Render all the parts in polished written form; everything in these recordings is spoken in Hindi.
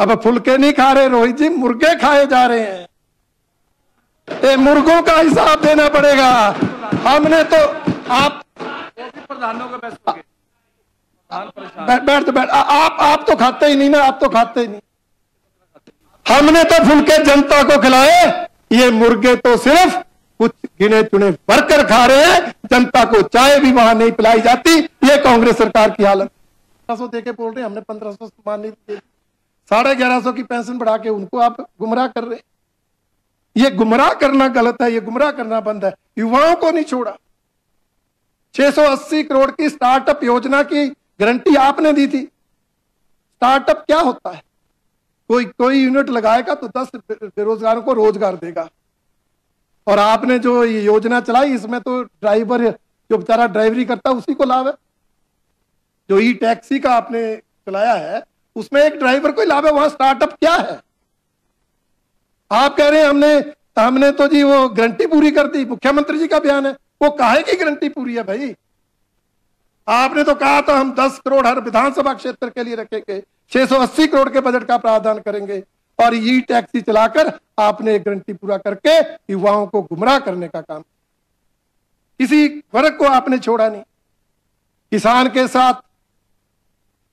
अब फुलके नहीं खा रहे रोहित जी, मुर्गे खाए जा रहे हैं। ये मुर्गों का हिसाब देना पड़ेगा। हमने तो आप प्रधानों को बैठ आप तो खाते ही नहीं ना, आप तो खाते ही नहीं। हमने तो फुलके जनता को खिलाए, ये मुर्गे तो सिर्फ कुछ गिने चुने वर्कर खा रहे हैं। जनता को चाय भी वहां नहीं पिलाई जाती। ये कांग्रेस सरकार की हालत। 1500 देके बोल रहे हैं हमने 1500 मान नहीं दिए, 1150 की पेंशन बढ़ा के उनको आप गुमराह कर रहे हैं। ये गुमराह करना गलत है, ये गुमराह करना बंद है। युवाओं को नहीं छोड़ा। 680 करोड़ की स्टार्टअप योजना की गारंटी आपने दी थी। स्टार्टअप क्या होता है? कोई यूनिट लगाएगा तो 10 बेरोजगारों को रोजगार देगा। और आपने जो ये योजना चलाई, इसमें तो ड्राइवर जो बेचारा ड्राइवरी करता है उसी को लाभ है। जो ई टैक्सी का आपने चलाया है उसमें एक ड्राइवर को ही लाभ है। वहां स्टार्टअप क्या है? आप कह रहे हैं हमने तो जी वो गारंटी पूरी कर दी। मुख्यमंत्री जी का बयान है, वो काहे की गारंटी पूरी है भाई? आपने तो कहा था हम 10 करोड़ हर विधानसभा क्षेत्र के लिए रखेंगे, 680 करोड़ के बजट का प्रावधान करेंगे। और ई टैक्सी चलाकर आपने एक गारंटी पूरा करके युवाओं को गुमराह करने का काम। किसी वर्ग को आपने छोड़ा नहीं। किसान के साथ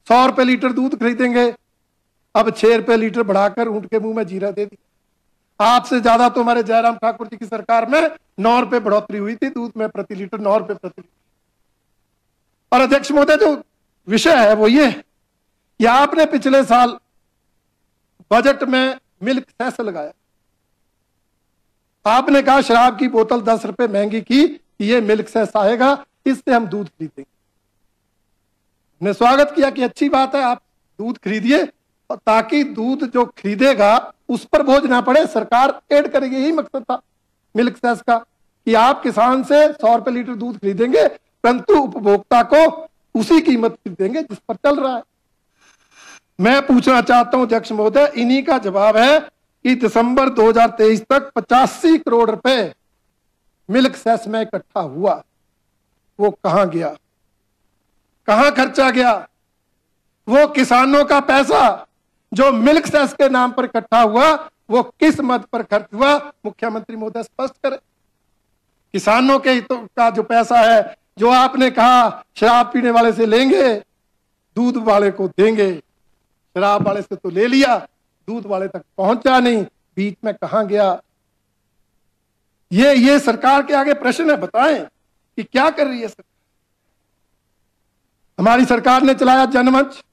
100 रुपए लीटर दूध खरीदेंगे, अब 6 रुपए लीटर बढ़ाकर ऊंट के मुंह में जीरा दे दिया। आपसे ज्यादा तो हमारे जयराम ठाकुर जी की सरकार में 9 रुपए बढ़ोतरी हुई थी दूध में प्रति लीटर, 9 रुपए प्रति लीटर। और अध्यक्ष महोदय, जो विषय है वो ये आपने पिछले साल बजट में मिल्क सेस लगाया। आपने कहा शराब की बोतल 10 रुपए महंगी की, ये मिल्क सेस आएगा, इससे हम दूध खरीदेंगे। हमने स्वागत किया कि अच्छी बात है, आप दूध खरीदिए ताकि दूध जो खरीदेगा उस पर बोझ ना पड़े, सरकार ऐड करेगी। यही मकसद था मिल्क सेस का कि आप किसान से 100 रुपए लीटर दूध खरीदेंगे, परंतु उपभोक्ता को उसी कीमत देंगे जिस पर चल रहा है। मैं पूछना चाहता हूं अध्यक्ष महोदय, इन्हीं का जवाब है कि दिसंबर 2023 तक 85 करोड़ रुपए मिल्क सेस में इकट्ठा हुआ, वो कहां गया, कहां खर्चा गया? वो किसानों का पैसा जो मिल्क सेस के नाम पर इकट्ठा हुआ, वो किस मद पर खर्च हुआ? मुख्यमंत्री महोदय स्पष्ट करें। किसानों के हितों का जो पैसा है, जो आपने कहा शराब पीने वाले से लेंगे, दूध वाले को देंगे, शराब वाले से तो ले लिया, दूध वाले तक पहुंचा नहीं, बीच में कहां गया? ये सरकार के आगे प्रश्न है। बताएं कि क्या कर रही है सरकार। हमारी सरकार ने चलाया जनमंच,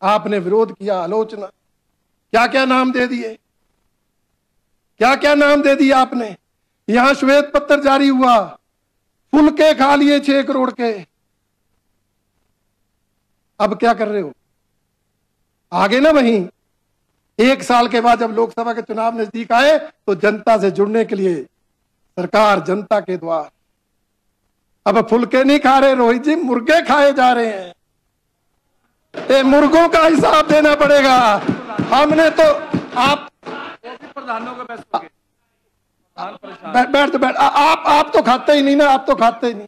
आपने विरोध किया, आलोचना, क्या क्या नाम दे दिए, क्या क्या नाम दे दिए आपने। यहां श्वेत पत्र जारी हुआ, फुलके खा लिए 6 करोड़ के। अब क्या कर रहे हो? आगे ना वहीं 1 साल के बाद जब लोकसभा के चुनाव नजदीक आए तो जनता से जुड़ने के लिए सरकार जनता के द्वार। अब फुलके नहीं खा रहे रोहित जी, मुर्गे खाए जा रहे हैं। ये मुर्गों का हिसाब देना पड़ेगा। हमने तो आप प्रधानों को बैठ आप तो खाते ही नहीं ना, आप तो खाते ही नहीं।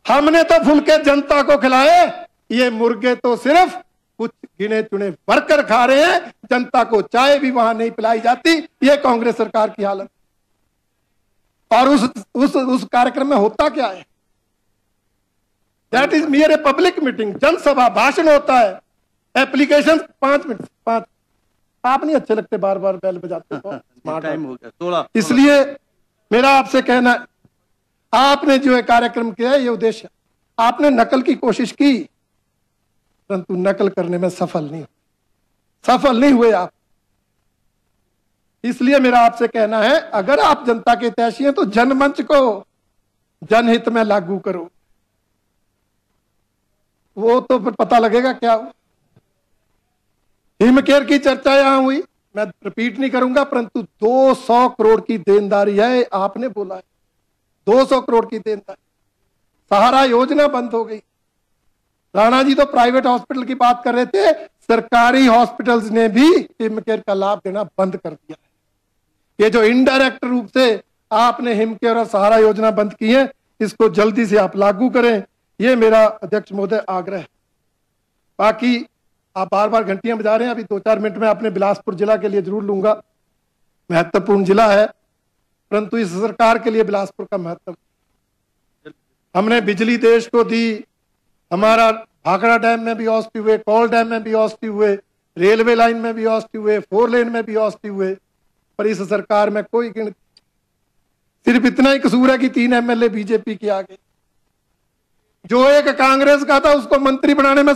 हमने तो फुलके जनता को खिलाए, ये मुर्गे तो सिर्फ कुछ गिने चुने वर्कर खा रहे हैं। जनता को चाय भी वहां नहीं पिलाई जाती। ये कांग्रेस सरकार की हालत। और उस कार्यक्रम में होता क्या है? That is मियर a public meeting, जनसभा, भाषण होता है, एप्लीकेशन 5 मिनट 5। आप नहीं अच्छे लगते, बार बार बेल बजाते तो टाइम हो गया 16। इसलिए मेरा आपसे कहना है, आपने जो कार्यक्रम किया है, ये उद्देश्य, आपने नकल की कोशिश की परंतु नकल करने में सफल नहीं हुए आप। इसलिए मेरा आपसे कहना है, अगर आप जनता के हितैषी हैं तो जनमंच को जनहित में लागू करो। वो तो फिर पता लगेगा क्या हो। हिमकेयर की चर्चा यहां हुई, मैं रिपीट नहीं करूंगा, परंतु 200 करोड़ की देनदारी है, आपने बोला है 200 करोड़ की देनदारी। सहारा योजना बंद हो गई। राणा जी तो प्राइवेट हॉस्पिटल की बात कर रहे थे, सरकारी हॉस्पिटल्स ने भी हिमकेयर का लाभ देना बंद कर दिया है। ये जो इनडायरेक्ट रूप से आपने हिमकेयर और सहारा योजना बंद की है, इसको जल्दी से आप लागू करें, ये मेरा अध्यक्ष महोदय आग्रह है। बाकी आप बार बार घंटियां बजा रहे हैं, अभी 2-4 मिनट में अपने बिलासपुर जिला के लिए जरूर लूंगा। महत्वपूर्ण जिला है, परंतु इस सरकार के लिए बिलासपुर का महत्व। हमने बिजली देश को दी, हमारा भाखड़ा डैम में भी औष्टी हुए, कौल डैम में भी औष्टी हुए, रेलवे लाइन में भी औष्टी हुए, 4 लेन में भी औष्टी हुए, पर इस सरकार में कोई गिनती। सिर्फ इतना ही कसूर है कि 3 एमएलए बीजेपी के आ गए। जो एक कांग्रेस का था उसको मंत्री बनाने में